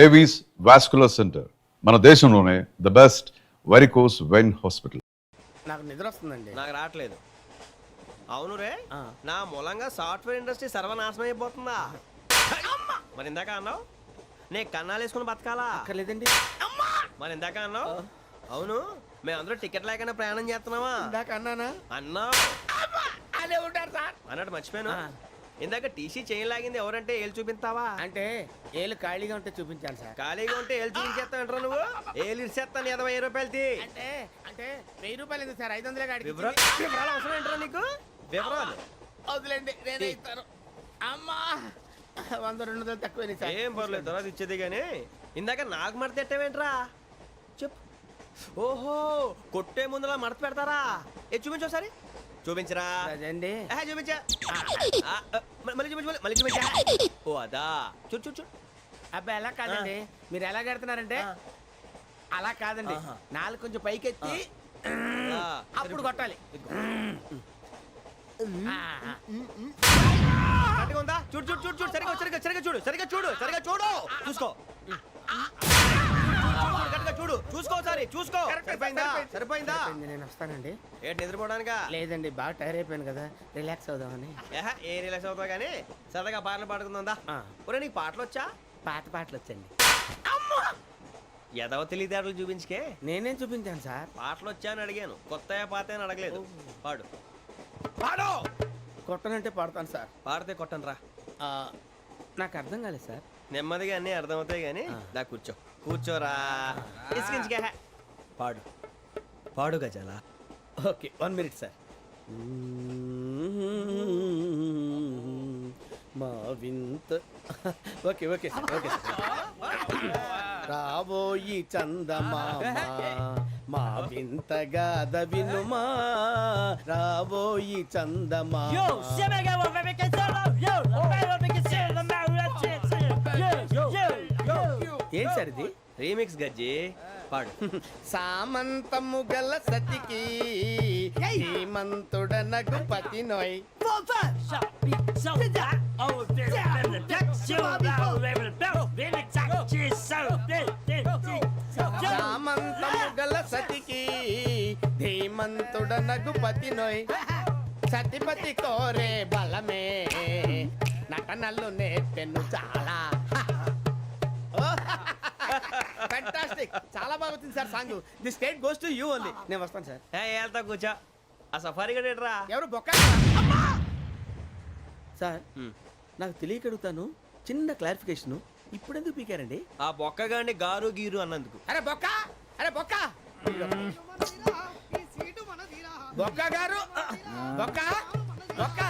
Avis vascular centre మన దేశంలోనే the best varicose vein hospital. నాకు నిద్ర వస్తుందండి. నాకు రావట్లేదు. అవును రే, నా మూలంగా సాఫ్ట్వేర్ ఇండస్ట్రీ సర్వనాశనం అయిపోతుందా? మరి ఇందాక అన్నావు నే కన్నాలు వేసుకుని బతకాలా? అక్కర్లేదండి. మరి ఇందాక అన్నావు అవును మేమందరూ టికెట్ లేకుండా ప్రయాణం చేస్తున్నావా? ఇందాక అన్నానా? అన్నావు. అదే ఉంటారు సార్ అన్నట్టు మర్చిపోయాను. ఇందాక టీసీ చేయి లాగింది ఎవరంటే ఏళ్ళు చూపిస్తావా? అంటే ఏళ్ళు ఖాళీగా ఉంటే చూపించాలి సార్. ఖాళీగా ఉంటే ఏళ్ళు చూపించేస్తావు అంటారు నువ్వు. ఏళ్ళు ఇచ్చేస్తాను 20 రూపాయలు తీ. అంటే అంటే 1000 రూపాయలు ఎందుకు సార్? 500 కాడికి వివరాలు అవసరం ఏంటారా నీకు? వివరాలు వదిలేండి, నేనే ఇస్తాను. అమ్మా 100-200 తక్కువ సార్. ఏం పర్లేదు, తర్వాత ఇచ్చేది. కానీ ఇందాక నాకు మడత ఎట్టవేంట్రా చెప్పు. ఓహో, కొట్టే ముందులా మడత పెడతారా? ఏ చూపించు ఒకసారి. చూపించరా? అదండి. చూపించా. మళ్ళీ చూపించు, మళ్ళీ చూపించా. ఓ అదా, చూడు చూడు చూడు. అబ్బాయి ఎలా కాదండి, మీరు ఎలా కడుతున్నారంటే అలా కాదండి. నాలుగు కొంచెం పైకెత్తి అప్పుడు కొట్టాలి. కరెక్ట్గా ఉందా? చూడు చూడు చూడు చూడు. సరిగా సరిగా సరిగా చూడు, సరిగా చూడు, సరిగా చూడు. చూసుకో కరెక్ట్గా చూడు, చూసుకో సారి చూసుకో. సరిపోయిందా? సరిపోయిందా? నేను వస్తానండి. ఏంటి నిద్రపోవడానికా? లేదండి, బాగా టైర్ అయిపోయాను కదా, రిలాక్స్ అవుదామని. ఏ రిలాక్స్ అవుతావు కానీ సరదాగా పాటలు పాడుకుందా? ఒరే నీకు పాటలు వచ్చా? పాత పాటలు వచ్చండి. ఎదవ తెలివితేటలు చూపించుకే. నేనేం చూపించాను సార్? పాటలు వచ్చా అని అడిగాను, కొత్త పాత అని అడగలేదు. పాడు పాడు. కొట్టనంటే పాడతాను సార్. పాడితే కొట్టను రా. నాకు అర్థం కాలేదు సార్. నెమ్మదిగా అన్నీ అర్థమవుతాయి కానీ దా కూర్చో. కూర్చోరా. ఇసుకించుకే. పాడు పాడు గజాల. Okay, 1 minute sir. మా వింత. Okay okay sir, okay sir. రాబోయి చందమామ మా వింతగా దవినుమా, రాబోయి చందమామ. ఏంటి సార్ ఇది? రీమిక్స్ గజ్జి. పాడు. సామంతము గల సతికి హేమంతుడనగు పతి నోయ్. సామంతము గల సతికి ధీమంతుడనగు పతి నోయ్. సతిపతి కోరే బలమే నటనలు నేర్పెను చాలా. ఫ్యాంటాస్టిక్, చాలా బాగా వచ్చింది sir song. The state goes to you only. నేను వస్తాను సార్. వెళ్తా కూర్చో. ఆ సఫారీ గడేట్రా. ఎవరు బొక్క సార్? నాకు తెలియక అడుగుతాను, చిన్న క్లారిఫికేషన్. ఇప్పుడు ఎందుకు పీకారండి? ఆ బొక్కగాండి గారు గీరు అన్నందుకు. అరే బొక్క, అరే బొక్క, బొక్క గారు, బొక్క బొక్క.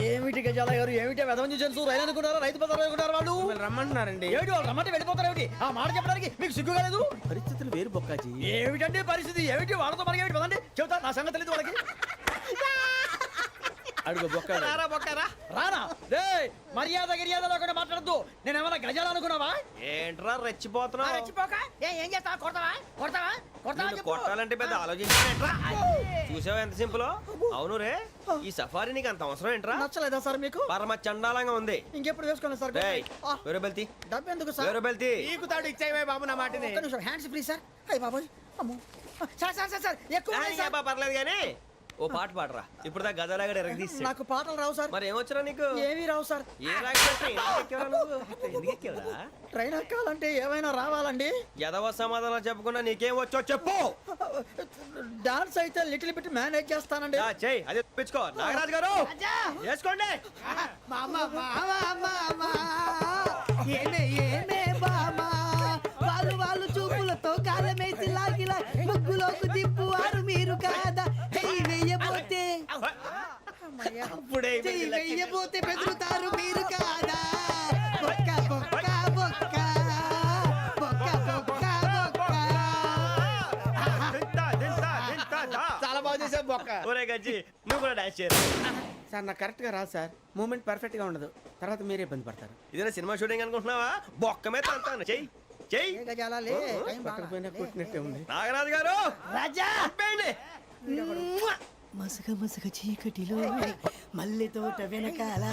ఏమిటి గజాల గారు, ఏమిటి వెదవం చూసాను రైలు అనుకున్నారా? రైతు బజార్ అనుకున్నారు వాళ్ళు. రమ్మంటున్నారండి. ఏమిటి వాళ్ళు రమ్మంటే వెళ్ళిపోతారు? ఏమిటి ఆ మాట చెప్పడానికి మీకు సిగ్గు కాలేదు? పరిస్థితులు వేరు బొక్కాజీ. ఏమిటండి పరిస్థితి? ఏమిటి వాళ్ళతో మనకి ఏమిటి పదండి చెబుతా, నా సంగతి తెలియదు వాళ్ళకి. అడుగు బొక్క. రారా బొక్కరా. రానా రే, మర్యాద గిర్యాద లేకుండా మాట్లాడద్దు. నేను ఏమన్నా గజాలు అనుకున్నావా? ఏంట్రా రెచ్చిపోతున్నావు? రెచ్చిపోక ఏం చేస్తావా? కొడతావా కొడతావా కొడతావా? కొట్టాలంటే పెద్ద ఆలోచించారా? చూసావా ఎంత సింపుల్. అవును రే, ఈ సఫారీ నీకు అంత అవసరం ఏంట్రా? నచ్చలేదా సార్ మీకు? పరమ చండాలంగా ఉంది. ఇంకెప్పుడు వేసుకోండి సార్. వేరే బెల్తి. డబ్బు ఎందుకు సార్? వేరే బెల్తి. నీకు తాడు ఇచ్చాయి బాబు నా మాటని. Hands free sir. అయ్య బాబోయ్, అమ్మో సార్ సార్ సార్ సార్ ఎక్కువ ఉన్నాయి సార్. పర్లేదు కానీ ఓ పాట పాడరా. ఇప్పుడు దా గదలాగడ ఎరగదీసి. నాకు పాటలు రావు సార్. మరి ఏమొచ్చరా నీకు? ఏమీ రావు సార్. ఏ రాకపోతే ట్రైన్ ఎక్కాలంటే ఏమైనా రావాలండి. ఎదవ సమాధానం చెప్పకుండా నీకేం వచ్చో చెప్పు. డాన్స్ అయితే లిటిల్ బిట్ మేనేజ్ చేస్తానండి. చెయ్యి, అదే తెప్పించుకో. నాగరాజు గారు వేసుకోండి. వాళ్ళు చూపులతో కాలమేసి లాగిలా ముగ్గులోకి దిప్పువారు మీరు కాదా? వెయ్యబోతే బెదురుతారు మీరు కాదా? బొక్క బొక్క బొక్క బొక్క బొక్క బొక్క. చాలా బాగా చేసావు బొక్క. ఒరే గజ్జి, నువ్వు కూడా డాన్స్ చేయరు సార్? నాకు కరెక్ట్ గా రాదు సార్. మూమెంట్ పర్ఫెక్ట్ గా ఉండదు, తర్వాత మీరే ఇబ్బంది పడతారు. ఇదేనా సినిమా షూటింగ్ అనుకుంటున్నావా? బొక్క మీద తంతాను. చెయ్యి చెయ్యి. కొట్టినట్టే ఉంది. నాగరాజు గారు రాజా మసగ మసగ చీకటిలో మల్లె తోట వెనకాల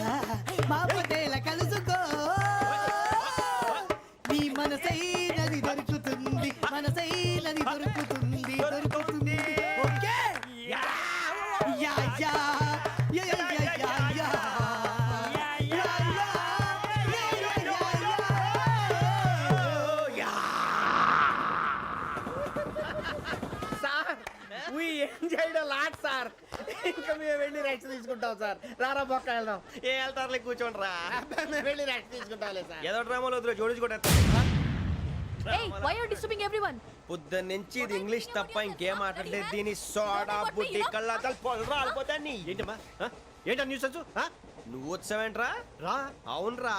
మా పటేల కలుసుకో. మనసైనది దొరుకుతుంది మనసైనది దొరుకుతుంది దొరుకుతుంది okay yeah yeah yeah yeah yeah yeah yeah sir we enjoyed a lot sir. ఇంకా మేము వెళ్ళి రెస్ట్ తీసుకుంటాం సార్. రారా బొక్క వెళ్దాం. ఏ వెళ్తారులే కూర్చోండి రా. మేము వెళ్ళి రెస్ట్ తీసుకుంటాంలే సార్. ఏదో డ్రామాలో వద్దు జోడించుకుంటా. Hey, why are you disturbing everyone? పొద్దున్న నుంచి ఇది ఇంగ్లీష్ తప్ప ఇంకేం మాట్లాడలేదు. దీని సోడా బుడ్డి కళ్ళ పొలరా ఆడిపోతాన్ని. ఏంటమ్మా ఏంటా న్యూస్ వచ్చు? నువ్వు వచ్చావేంట్రా? రా. అవునరా,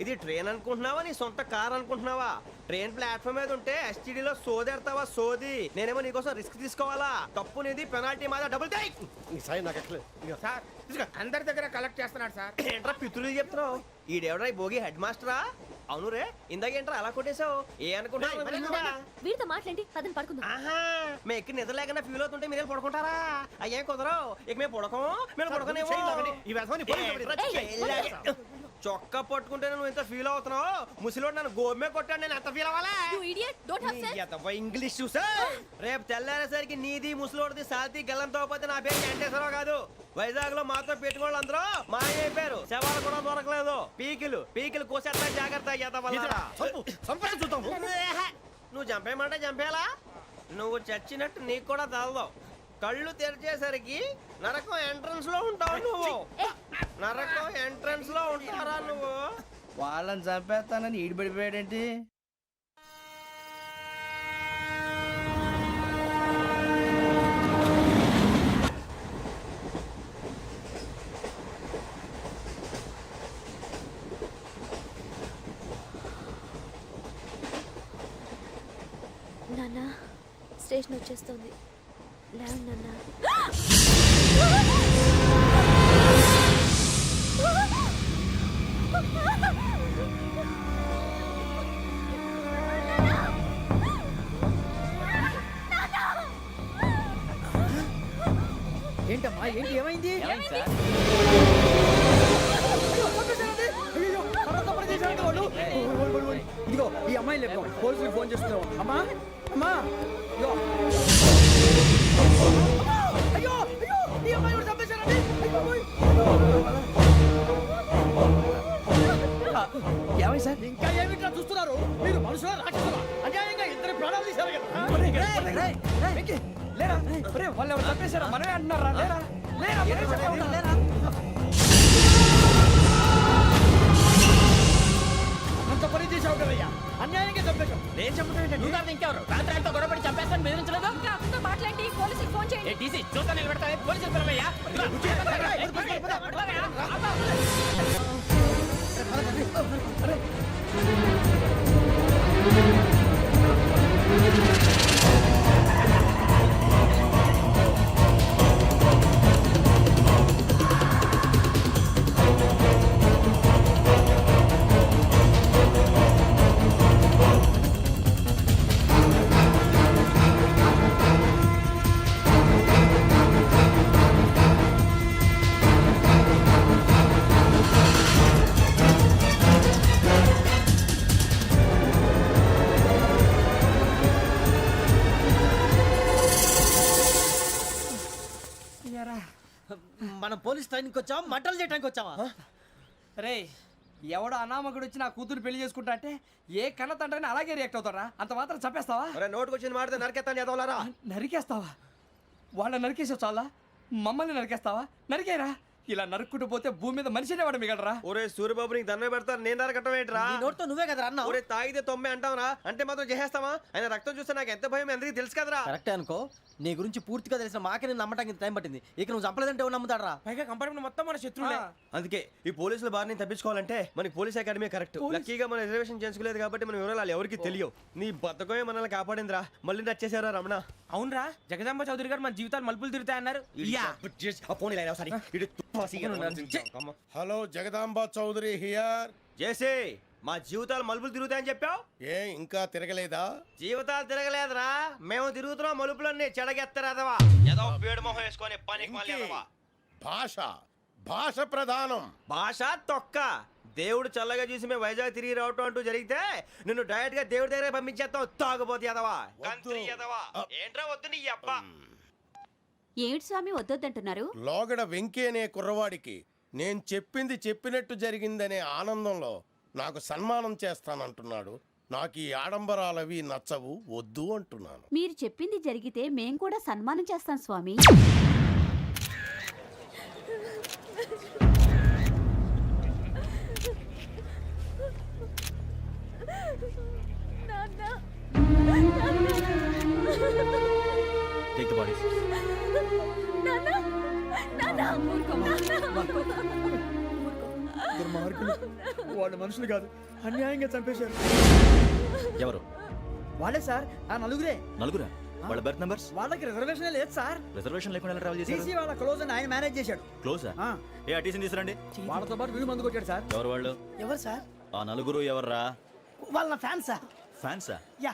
ఇది ట్రైన్ అనుకుంటున్నావా నీ సొంత కార్ అనుకుంటున్నావా? ట్రైన్ ప్లాట్ఫామ్ మీద ఉంటే ఎస్టీడీలో సోదేడతావా సోది. నేనేమో నీకోసం రిస్క్ తీసుకోవాలా? తప్పు నీది, పెనాల్టీ మాదా, డబుల్ టై. సాయి నాకు ఎక్కలేదు. సార్ తీసుకో. అందరి దగ్గర కలెక్ట్ చేస్తున్నాడు సార్. ఏంట్రా పితులు చెప్తున్నావు? ఈడెవడ్రా ఈ భోగి హెడ్ మాస్టరా? అవును రే, ఇందాకేంట్రా అలా కొట్టేశావు? ఏ అనుకుంటున్నావు? వీరితో మాట్లాడి పదని పడుకుందాం. ఆహా, మేము ఎక్కి నిద్ర లేకుండా ఫీల్ అవుతుంటే మీరు పడుకుంటారా? అయ్యేం కుదరవు. ఇక మేము పడకము, మేము పడుకునేమో. చొక్కా పట్టుకుంటే నువ్వు ఎంత ఫీల్ అవుతున్నావు? ముసలివాడు నన్ను గోమే కొట్టాడు, నేను ఎంత ఫీల్ అవ్వాలా? You idiot, don't have sense. English చూసా? రేపు తెల్లారేసరికి నీది ముసలివాడిది సాల్తీ గల్లంతో పోతే నా పేరు వెంకటేశ్వరరావు కాదు. వైజాగ్ లో మాతో పెట్టుకోళ్ళు అందరూ మాయైపోయారు. శవాలు కూడా దొరకలేదు. పీకిలు కోసేస్తా, జాగ్రత్త. నువ్వు చంపేయమంటే చంపేలా? నువ్వు చచ్చినట్టు నీకు కూడా తగదు. కళ్ళు తెరిచేసరికి నరకం ఎంట్రన్స్ లో ఉంటావు నువ్వు. నరకం ఎంట్రన్స్ లో ఉంటారా నువ్వు? వాళ్ళని చంపేస్తానని ఈడిపడిపోయాడేంటి? నాన్న, స్టేషన్ వచ్చేస్తుంది. లేవు నాన్న. ఏంటమ్మా ఏంటి ఏమైంది? ఇదిగో ఈ అమ్మాయి లేపు పోలీసులకు ఫోన్ చేస్తున్నావు. అమ్మా అమ్మా ఇదిగో. అయ్యో అయ్యో ఈ అమ్మాయి కూడా చంపేశారండి. ఏమై సార్? ఇంకా ఏమిట్లా చూస్తున్నారు? మీరు మనుషుల రాక్షసులా? అన్యాయంగా ఇద్దరు ప్రాణాలు తీశారు కదా. లేరా వాళ్ళు ఎవరు చంపేశారా? మనమే అంటున్నారా? లేరా లేరా అంత పని చేసావు కదయ్యా, అన్యాయంగా చంపేశావు. నేను చెప్పడం ఇంకెవరు రాత్రి అంతా గొడవపడి చంపేస్తాను బెదిరించలేదు. ఇంకా అతనితో మాట్లాడి పోలీసులకు ఫోన్ చేయండి. టీసీ చూస్తా నిలబెడతా. పోలీసులు పిలవయ్యా. మనం పోలీస్ ట్రైనింగ్ వచ్చావా మటలు చేయడానికి వచ్చావా? రే ఎవడో అనామకుడు వచ్చి నా కూతురు పెళ్లి చేసుకుంటా అంటే ఏ కన్న తండ్రిని అలాగే రియాక్ట్ అవుతారా? అంత మాత్రం చంపేస్తావా? నోటుకు వచ్చింది మాడితే నరకెత్తాను చదవాలరా. నరికేస్తావా? వాళ్ళని నరికేసావు చాలా, మమ్మల్ని నరికేస్తావా? నరికేరా. ఇలా నరుక్కుంటూ పోతే భూమి మీద మనిషినే వాడు మిగలరా. ఒరే సూర్యబాబు నీకు దండ పెడతాను, నేను నరకటం ఏంట్రా? నోటితో నువ్వే కదా అన్నా. ఒరే తాగితే 90 అంటావరా? అంటే మాత్రం చేసేస్తావా? ఆయన రక్తం చూస్తే నాకు ఎంత భయం అందరికీ తెలుసు కదరా. కరెక్టే అనుకో. నీ గురించి పూర్తిగా తెలిసిన మాకే నేను నమ్మటానికి టైం పట్టింది. ఇక నువ్వు చంపలేదంటే ఎవరు నమ్ముతాడరా? పైగా కంపార్ట్మెంట్ మొత్తం మన శత్రువులే. అందుకే ఈ పోలీసుల బారిని తప్పించుకోవాలంటే మనకి పోలీస్ అకాడమీ కరెక్ట్. లక్కీగా మనం రిజర్వేషన్ చేసుకోలేదు కాబట్టి మన వివరాలు ఎవరికి తెలియవు. నీ బతకమే మనల్ని కాపాడిందిరా. మళ్ళీ నచ్చేసారా రమణ? అవునరా, జగదాంబ చౌదరి గారు మన జీవితాలు మలుపులు తిరుగుతాయన్నారు. Hello Jagadamba Chowdary here. చేసే మా జీవితాలు మలుపులు తిరుగుతాయని చెప్పావు. ఏ ఇంకా తిరగలేదా? జీవితాలు తిరగలేదురా, మేము తిరుగుతున్నాం మలుపులన్నీ. చెడగెత్తరాదవా ఏదో పేడు మొహం వేసుకొని పనికి మళ్ళీ భాష భాష ప్రధానం. భాష తొక్క దేవుడు చల్లగా చూసి మేము వైజాగ్ తిరిగి రావటం అంటూ జరిగితే నిన్ను డైరెక్ట్ గా దేవుడి దగ్గర పంపించేస్తాం. తాగబోతు ఎదవా కంత్రి ఎదవా. ఏంట్రా వద్దు నీ అబ్బా. ఏమిటి స్వామి వద్దొద్దంటున్నారు? లోగడ వెంకీ అనే కుర్రవాడికి నేను చెప్పింది చెప్పినట్టు జరిగిందనే ఆనందంలో నాకు సన్మానం చేస్తానంటున్నాడు. నాకు ఈ ఆడంబరాలవి నచ్చవు, వద్దు అంటున్నాను. మీరు చెప్పింది జరిగితే మేం కూడా సన్మానం చేస్తాం స్వామి. Take the bodies. వాళ్ళు మనుషులు కాదు, అన్యాయంగా చంపేశారు. ఎవరు? వాళ్ళే సార్, ఆ నలుగురే. నలుగురా? వాళ్ళ బర్త్ నంబర్స్? వాళ్ళకి రిజర్వేషన్ లేదు సార్. రిజర్వేషన్ లేకుండా ఎలా ట్రావెల్ చేశారు? టీసీ వాళ్ళ క్లోజ్ అని ఆయన మేనేజ్ చేశాడు. క్లోజా? ఆ. ఏ ఆ టీసీని తీసుకురండి. వాళ్ళతో పాటు వీడు మందు కొట్టాడు సార్. ఎవరు వాళ్ళు? ఎవరు సార్? ఆ నలుగురు ఎవర్రా? వాళ్ళ ఫ్యాన్స్ సార్. ఫ్యాన్సా? యా.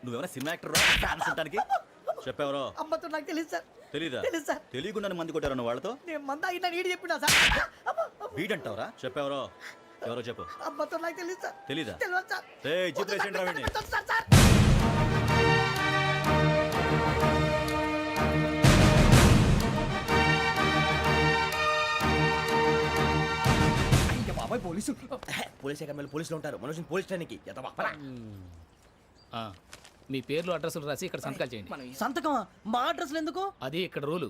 నువ్వెవరా సినిమా యాక్టర్ రా ఫ్యాన్స్ అంటానికి? చెప్పెవరో? అమ్మతో నాకు తెలియదు సార్. తెలీదా? తెలీదు సార్. తెలియకుండా మంది కొట్టారన్న వాళ్ళతో? నేను మంద అయినా నీడి చెప్పినా సార్. వీడంటావరా? చెప్పెవరో? ఎవరో చెప్పు. అమ్మతో నాకు తెలియదు సార్. తెలీదా? తెలియదు సార్. ఏయ్ జీప్ రేసేంట్రా వీడిని. వద్దు సార్, సార్. ఇంకా బాబాయ్ పోలీసు. పోలీస్ అకాడమీలో పోలీసులు ఉంటారు. మనుషులు పోలీస్ స్టేషన్కి ఎదవా. మీ పేర్లు అడ్రస్లు రాసి ఇక్కడ సంతకాలు చేయండి. సంతకమా? మా అడ్రస్లు ఎందుకు? అది ఇక్కడ రూలు.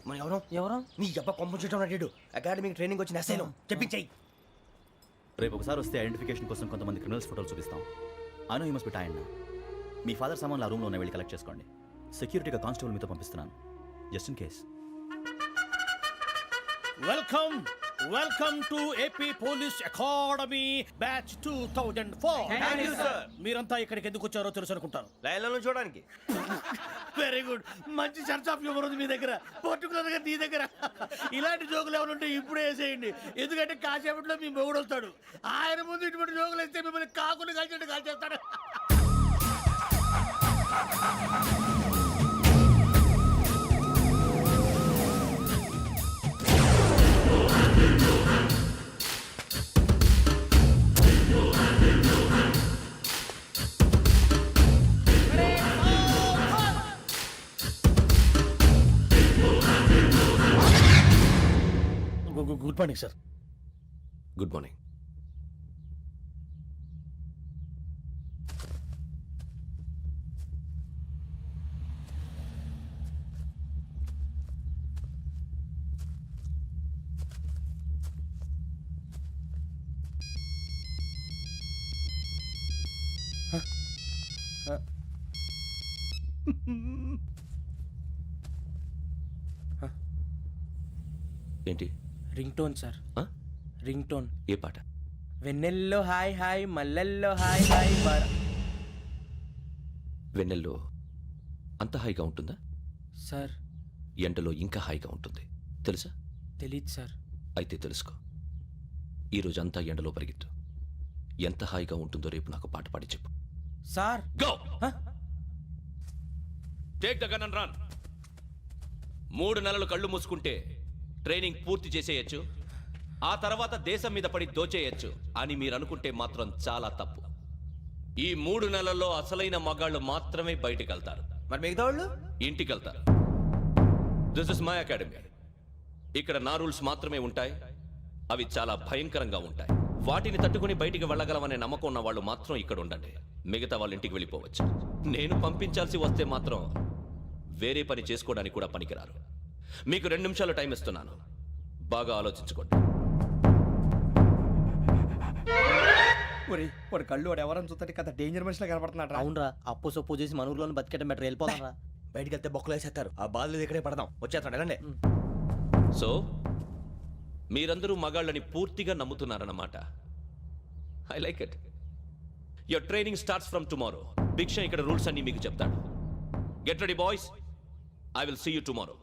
మనం ఎవరు ఎవరు? నీ అబ్బా పంపించడం అడిగాడు. అకాడమిక్ ట్రైనింగ్ వచ్చిన అసైలం చెప్పించాయి. రేపు ఒకసారి వస్తే ఐడెంటిఫికేషన్ కోసం కొంతమంది క్రిమినల్స్ ఫోటోలు చూపిస్తాం. I know you must be tired now. Me father సామాన్లు ఆ రూమ్లో ఉన్న వెళ్ళి కలెక్ట్ చేసుకోండి. సెక్యూరిటీగా కానిస్టేబుల్ మీతో పంపిస్తున్నాను, just in case. Welcome to AP police academy batch 2004. మీరంతా ఇక్కడికి ఎందుకు వచ్చారో తెలుసు అనుకుంటాను. లైన్లో చూడడానికి. వెరీ గుడ్, మంచి సెన్స్ ఆఫ్ హ్యూమర్ ఉంది మీ దగ్గర, పర్టికులర్ గా నీ దగ్గర. ఇలాంటి జోకులు ఏమైనా ఉంటే ఇప్పుడే వేసేయండి, ఎందుకంటే కాసేపట్లో మీ మొగుడు వస్తాడు. ఆయన ముందు ఇటువంటి జోకులు వేస్తే మిమ్మల్ని కాకుని కాల్చేట్టు కాల్చేస్తాడు. Good morning sir. Good morning. ఏంటి? Ring tone sir. Ring tone. ఏ పాట? వెన్నెల్లో హాయ్ హాయ్, మల్లెల్లో హాయ్ హాయ్. వెన్నెల్లో అంత హాయిగా ఉంటుందా సార్? ఎండలో ఇంకా హాయిగా ఉంటుంది తెలుసా? తెలీదు సార్. అయితే తెలుసుకో. ఈరోజు అంతా ఎండలో పరిగెత్తు. ఎంత హాయిగా ఉంటుందో రేపు నాకు పాట పాడి చెప్పు. Sir go. Take the gun and run. 3 నెలలు కళ్ళు మూసుకుంటే ట్రైనింగ్ పూర్తి చేసేయచ్చు, ఆ తర్వాత దేశం మీద పడి దోచేయచ్చు అని మీరు అనుకుంటే మాత్రం చాలా తప్పు. ఈ 3 నెలల్లో అసలైన మగాళ్ళు మాత్రమే బయటికి వెళ్తారు. మరి మిగతా వాళ్ళు ఇంటికి వెళ్తారు. This is my academy. ఇక్కడ నా రూల్స్ మాత్రమే ఉంటాయి. అవి చాలా భయంకరంగా ఉంటాయి. వాటిని తట్టుకుని బయటికి వెళ్ళగలమనే నమ్మకం ఉన్న వాళ్ళు మాత్రం ఇక్కడ ఉండండి. మిగతా వాళ్ళ ఇంటికి వెళ్ళిపోవచ్చు. నేను పంపించాల్సి వస్తే మాత్రం వేరే పని చేసుకోవడానికి కూడా పనికిరారు. మీకు 2 నిమిషాలు టైం ఇస్తున్నాను, బాగా ఆలోచించుకోండి. వాడు కళ్ళు వాడు ఎవరని చూస్తే కదా డేంజర్ మనిషిలో కనపడుతున్నాడు. అవునరా, అప్పు సొప్పు చేసి మన ఊర్లో బతికేయడం బెటర్. వెళ్ళిపోతారా? బయటికి వెళ్తే బొక్కలు వేసేస్తారు. ఆ బాధలు ఇక్కడే పడదాం. వచ్చేస్తాడు వెళ్ళండి. సో మీరందరూ మగాళ్ళని పూర్తిగా నమ్ముతున్నారన్నమాట. I like it. Your training starts from tomorrow. Bhiksha ఇక్కడ రూల్స్ అన్ని మీకు చెప్తాడు. Get ready boys, I will see you tomorrow.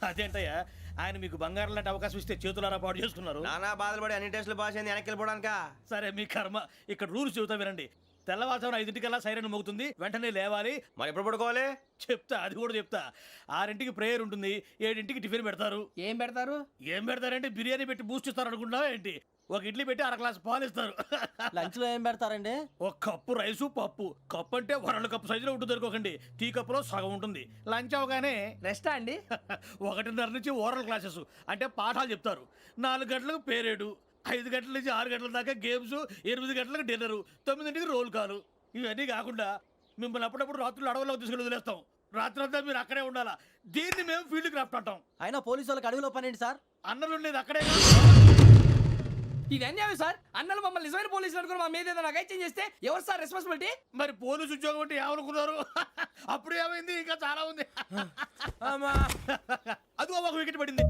అదేంటయ్యా, ఆయన మీకు బంగారం లాంటి అవకాశం ఇస్తే చేతులారా పాటు చేసుకున్నారు. నానా బాధలు పడి అన్ని టెస్టులు పాస్ అయింది, వెనక్కి వెళ్ళిపోవడానికా? సరే మీ కర్మ. ఇక్కడ రూల్స్ చెబుతా వినండి. తెల్లవారుజామున 5 సైరన్ మోగుతుంది, వెంటనే లేవాలి. మరి ఎప్పుడు పడుకోవాలి? చెప్తా, అది కూడా చెప్తా. 6 ప్రేయర్ ఉంటుంది, 7 టిఫిన్ పెడతారు. ఏం పెడతారు? ఏం పెడతారంటే బిర్యానీ పెట్టి బూస్ట్ ఇస్తారు అనుకుంటున్నావా ఏంటి? ఒక ఇడ్లీ పెట్టి అర గ్లాస్ పాలు ఇస్తారు. లంచ్ లో ఏం పెడతారండి? ఒక కప్పు రైసు పప్పు. కప్పు అంటే వరల్డ్ కప్ సైజులో ఉంటుంది అనుకోకండి, టీ కప్పులో సగం ఉంటుంది. లంచ్ అవగానే రెస్టా అండి? 1:30 నుంచి ఓరల్ క్లాసెస్ అంటే పాఠాలు చెప్తారు. 4 గంటలకు పేరేడు, 5 గంటల నుంచి 6 గంటల దాకా గేమ్స్, 8 గంటలకు డిన్నరు, 9ంటికి రోల్ కాలు. ఇవన్నీ కాకుండా మిమ్మల్ని అప్పుడప్పుడు రాత్రులు అడవుల్లో తీసుకెళ్ళి వదిలేస్తాం. రాత్రంతా మీరు అక్కడే ఉండాలా. దీన్ని మేము ఫీల్డ్ క్రాఫ్ట్ అంటాం. అయినా పోలీసు వాళ్ళకి అడవిలో పని ఏంటి సార్? అన్నలు ఉండేది అక్కడే. ఇది అన్యాయం సార్. అన్నలు మమ్మల్ని నిజమైన పోలీసులు అనుకుని మా మీద ఏదైనా చేంజ్ చేస్తే ఎవరు సార్ రెస్పాన్సిబిలిటీ? మరి పోలీసు ఉద్యోగం అంటే ఏమనుకున్నారు? అప్పుడు ఏమైంది, ఇంకా చాలా ఉంది. అది ఒక వికెట్ పడింది.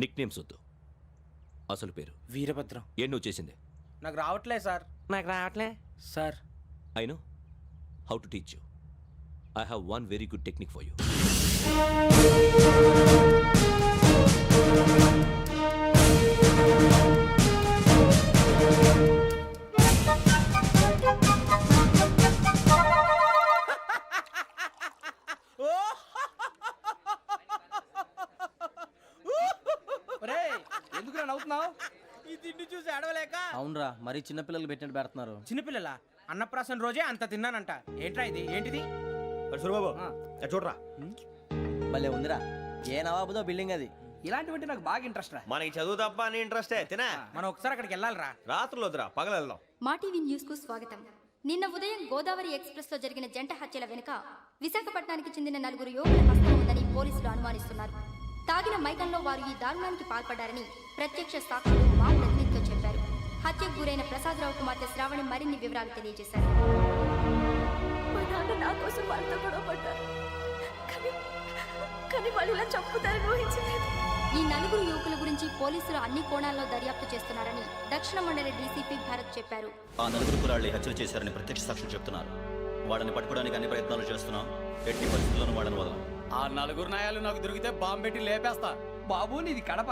నిక్ నేమ్స్ వద్దు, అసలు పేరు. వీరభద్రం. ఏం నువ్వు చేసింది? నాకు రావట్లే సార్. నాకు రావట్లే sir. I know how to teach you. I have one very good technique for you. ఎందుకు నవ్వుతున్నావు? ఈ తిండి చూసి అడవలేక. అవునరా, మరి చిన్నపిల్లలు పెట్టినట్టు పెడుతున్నారు. చిన్నపిల్లల అన్నప్రాసన రోజే అంత తిన్నానంట. ఏంట్రా ఇది? ఏంటిది? సూరిబాబు చూడరా, భలే ఉందిరా. ఏ నవాబుదో బిల్డింగ్ అది. ఇలాంటివంటే నాకు బాగా ఇంట్రెస్ట్ రా. మనకి చదువు తప్ప అని ఇంట్రెస్టే. తినా మనం ఒకసారి అక్కడికి వెళ్ళాలిరా. రాత్రులు వద్దురా, పగలు వెళ్దాం. మా టీవీ న్యూస్ కు స్వాగతం. నిన్న ఉదయం గోదావరి ఎక్స్ప్రెస్ లో జరిగిన జంట హత్యల వెనుక విశాఖపట్నానికి చెందిన 4 యువకుల హస్తం ఉందని పోలీసులు అనుమానిస్తున్నారు. తాగిన మైకంలో వారు ఈ దారుణానికి పాల్పడ్డారని ప్రత్యక్ష సాక్షులు మా ప్రతినిధితో చెప్పారు. హత్యకు గురైన ప్రసాదరావు కుమార్తె శ్రావణి మరిన్ని వివరాలు తెలియజేశారు. మా నాన్న నా కోసం వాళ్ళతో గొడవ పడ్డారు, కానీ వాళ్ళు ఇలా చంపుతారని ఊహించలేదు. ఈ 4 యువకుల గురించి పోలీసులు అన్ని కోణాల్లో దర్యాప్తు చేస్తున్నారని దక్షిణ మండలి డీసీపీ భరత్ చెప్పారు. ఆ 4 కుర్రాళ్ళే హత్యలు చేశారని ప్రత్యక్ష సాక్షులు చెప్తున్నారు. వాళ్ళని పట్టుకోవడానికి అన్ని ప్రయత్నాలు చేస్తున్నాం. ఎట్టి పరిస్థితుల్లోనూ వాళ్ళని వదలం. ఆ 4 నాయాలు నాకు దొరికితే బాంబు పెట్టి లేపేస్తా. బాబు నీది కడప?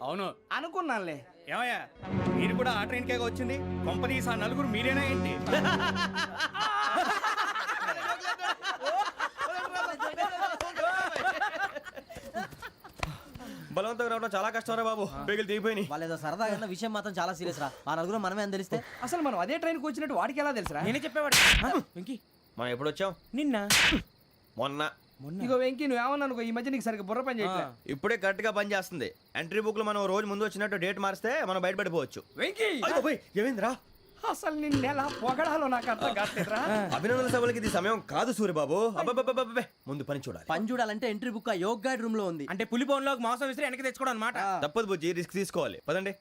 అవును అనుకున్నానులే. ఏమయ్యా, మీరు కూడా ఆ ట్రైన్ కేగా వచ్చింది? కొంపదీసి ఆ 4 మీరేనా ఏంటి? బలవంతంగా రావడం చాలా కష్టం రా బాబు. బేగులు దిగిపోయినాయి. వాళ్ళేదో సరదాగా విషయం మాత్రం చాలా సీరియస్ రా. ఆ 4 మనమే అని తెలిస్తే అసలు మనం అదే ట్రైన్కి వచ్చినట్టు వాడికి ఎలా తెలుసురా? నేనే చెప్పేవాడు. వెంకీ, మనం ఎప్పుడు వచ్చాం? నిన్న మొన్న. ఇగో వెంకీ, నువ్వేమన్నా అనుకో, ఈ మధ్య నీకు సరిగ్గా బుర్ర పని చేయట్లే. ఇప్పుడే కరెక్ట్ గా పని చేస్తుంది. ఎంట్రీ బుక్ లో మనం రోజు ముందు వచ్చినట్టు డేట్ మారిస్తే మనం బయటపడిపోవచ్చు. వెంకీ, ఏమైందిరా? అసలు నిన్న ఎలా పొగడాలో నాకు అర్థం కాట్లేదురా. అభినందన సభలకి ఇది సమయం కాదు సూర్యబాబు. అబ్బబ్బబ్బబ్బబ్బే, ముందు పని చూడాలి. పని చూడాలంటే ఎంట్రీ బుక్ ఆ యోగ్ గైడ్ రూమ్ లో ఉంది. అంటే పులి బోన్లోకి మాంసం విసిరి వెనక్కి తెచ్చుకోవడం అనమాట. తప్పదు బుజ్జి, రిస్క్ తీసుకోవాలి. పదండి.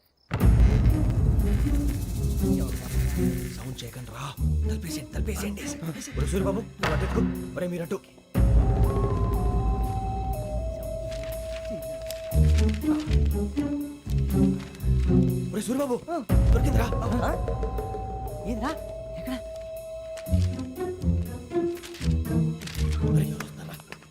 సౌండ్ చేయకండి రా. తలపేసేయండి. సూర్యబాబు మీరట్టు. సూర్యబాబు దొరికిందిరా. ఏదిరా? ఎక్కడ?